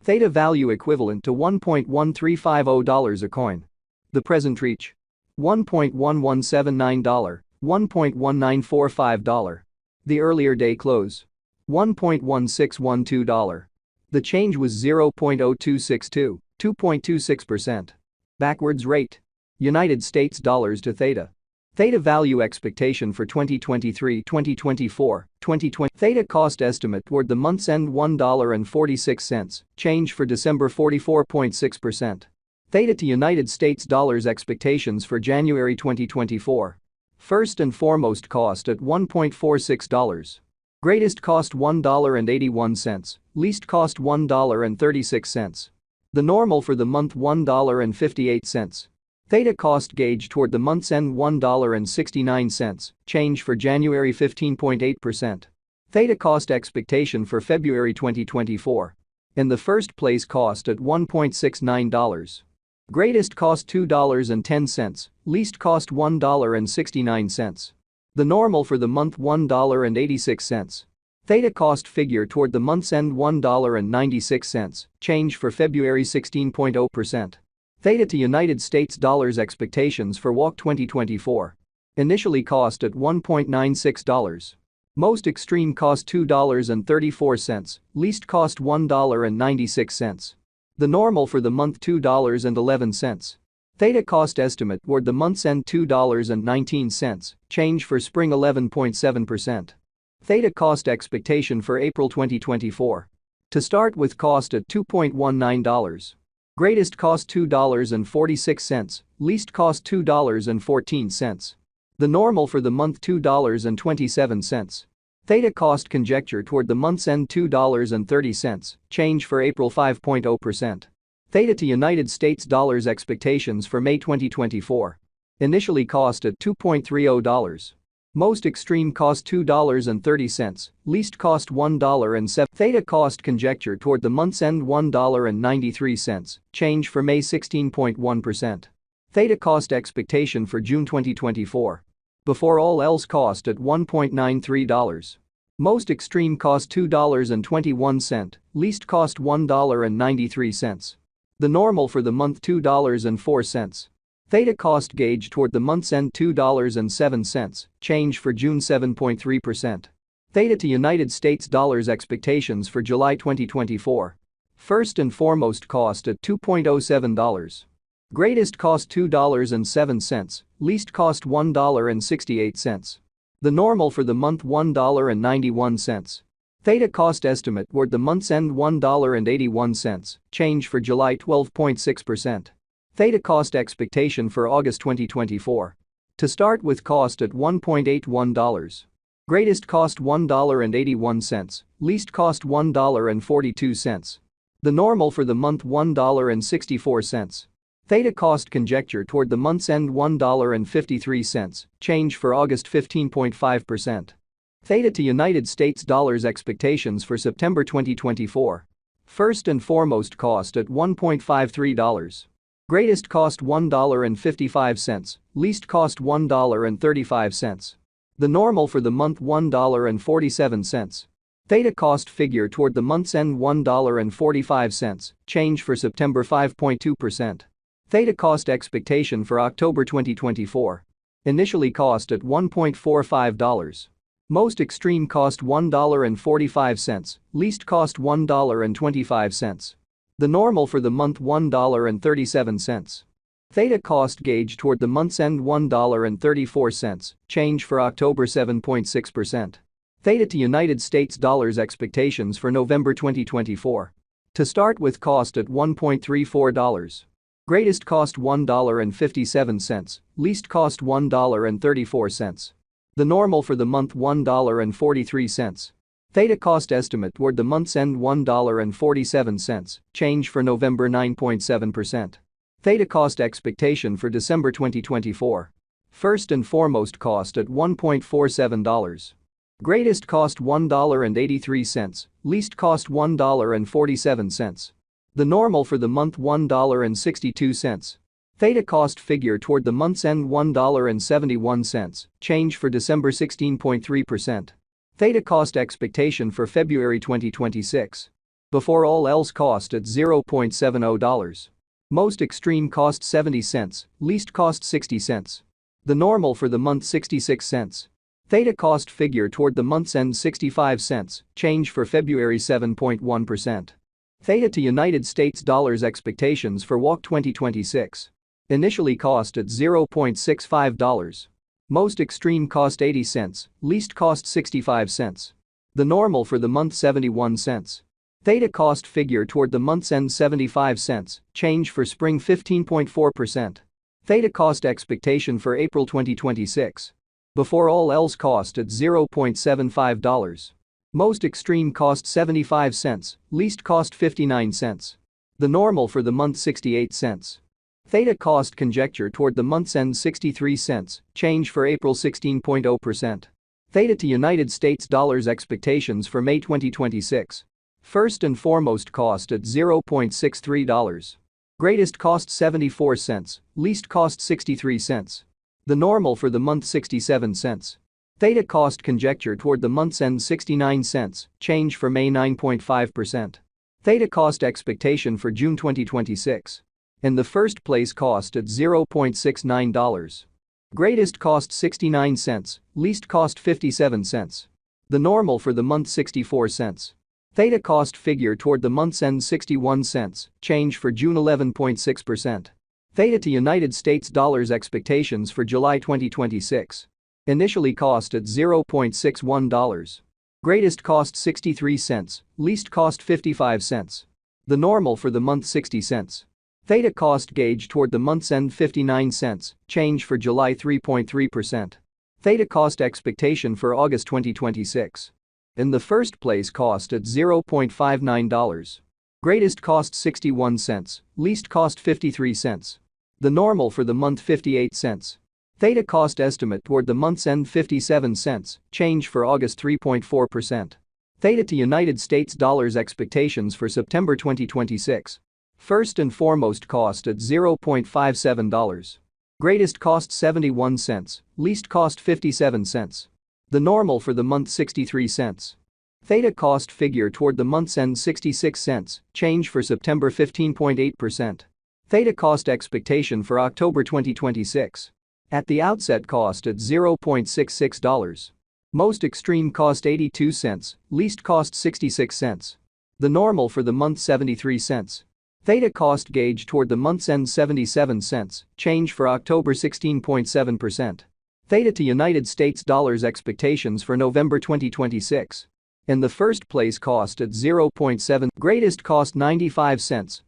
Theta value equivalent to $1.1350 a coin. The present reach: $1.1179, $1.1945. The earlier day close: $1.1612. The change was 0.0262, 2.26%. Backwards rate: United States dollars to Theta. Theta value expectation for 2023, 2024, 2020. Theta cost estimate toward the month's end $1.46, change for December 44.6%. Theta to United States dollars expectations for January 2024. First and foremost cost at $1.46. Greatest cost $1.81, least cost $1.36. The normal for the month $1.58. Theta cost gauge toward the month's end $1.69, change for January 15.8%. Theta cost expectation for February 2024. In the first place cost at $1.69. Greatest cost $2.10, least cost $1.69. The normal for the month $1.86. Theta cost figure toward the month's end $1.96, change for February 16.0%. Theta to United States dollars expectations for WAC 2024. Initially cost at $1.96. Most extreme cost $2.34, least cost $1.96. The normal for the month $2.11. Theta cost estimate toward the month's end $2.19, change for spring 11.7%. Theta cost expectation for April 2024. To start with cost at $2.19. Greatest cost $2.46, least cost $2.14. The normal for the month $2.27. Theta cost conjecture toward the month's end $2.30, change for April 5.0%. Theta to United States dollars expectations for May 2024. Initially cost at $2.30. Most extreme cost $2.30, least cost $1.07. Theta cost conjecture toward the month's end $1.93, change for May 16.1%. Theta cost expectation for June 2024. Before all else cost at $1.93. Most extreme cost $2.21, least cost $1.93. The normal for the month $2.04. Theta cost gauge toward the month's end $2.07, change for June 7.3%. Theta to United States dollars expectations for July 2024. First and foremost cost at $2.07. Greatest cost $2.07, least cost $1.68. The normal for the month $1.91. Theta cost estimate toward the month's end $1.81, change for July 12.6%. Theta cost expectation for August 2024. To start with cost at $1.81. Greatest cost $1.81, least cost $1.42. The normal for the month $1.64. Theta cost conjecture toward the month's end $1.53, change for August 15.5%. Theta to United States dollars expectations for September 2024. First and foremost cost at $1.53. Greatest cost $1.55, least cost $1.35. The normal for the month $1.47. Theta cost figure toward the month's end $1.45, change for September 5.2%. Theta cost expectation for October 2024. Initially cost at $1.45. Most extreme cost $1.45, least cost $1.25. The normal for the month $1.37. Theta cost gauge toward the month's end $1.34, change for October 7.6%. Theta to United States dollars expectations for November 2024. To start with cost at $1.34. Greatest cost $1.57, least cost $1.34. The normal for the month $1.43. Theta cost estimate toward the month's end $1.47, change for November 9.7%. Theta cost expectation for December 2024. First and foremost cost at $1.47. Greatest cost $1.83, least cost $1.47. The normal for the month $1.62. Theta cost figure toward the month's end $1.71, change for December 16.3%. Theta cost expectation for February 2026. Before all else cost at $0.70. Most extreme cost 70 cents, least cost 60 cents. The normal for the month 66 cents. Theta cost figure toward the month's end 65 cents, change for February 7.1%. Theta to United States dollars expectations for WOC 2026. Initially cost at $0.65. Most extreme cost 80 cents, least cost 65 cents. The normal for the month 71 cents. Theta cost figure toward the month's end 75 cents, change for spring 15.4%. Theta cost expectation for April 2026. Before all else cost at $0.75. Most extreme cost 75 cents, least cost 59 cents. The normal for the month 68 cents. Theta cost conjecture toward the month's end 63 cents, change for April 16.0%. Theta to United States dollars expectations for May 2026. First and foremost cost at $0.63. Greatest cost 74 cents, least cost 63 cents. The normal for the month 67 cents. Theta cost conjecture toward the month's end 69 cents, change for May 9.5%. Theta cost expectation for June 2026. In the first place cost at $0.69. Greatest cost 69 cents, least cost 57 cents. The normal for the month 64 cents. Theta cost figure toward the month's end 61 cents, change for June 11.6%. Theta to United States dollars expectations for July 2026. Initially cost at $0.61. Greatest cost 63 cents, least cost 55 cents. The normal for the month 60 cents. Theta cost gauge toward the month's end 59 cents, change for July 3.3%. Theta cost expectation for August 2026. In the first place cost at $0.59. Greatest cost 61 cents, least cost 53 cents. The normal for the month 58 cents. Theta cost estimate toward the month's end 57 cents, change for August 3.4%. Theta to United States dollars expectations for September 2026. First and foremost cost at $0.57. Greatest cost 71 cents, least cost 57 cents. The normal for the month 63 cents. Theta cost figure toward the month's end 66 cents, change for September 15.8%. Theta cost expectation for October 2026. At the outset cost at $0.66. Most extreme cost 82 cents, least cost 66 cents. The normal for the month 73 cents. Theta cost gauge toward the month's end 77 cents, change for October 16.7%. Theta to United States dollars expectations for November 2026. In the first place cost at $0.7. Greatest cost 95 cents,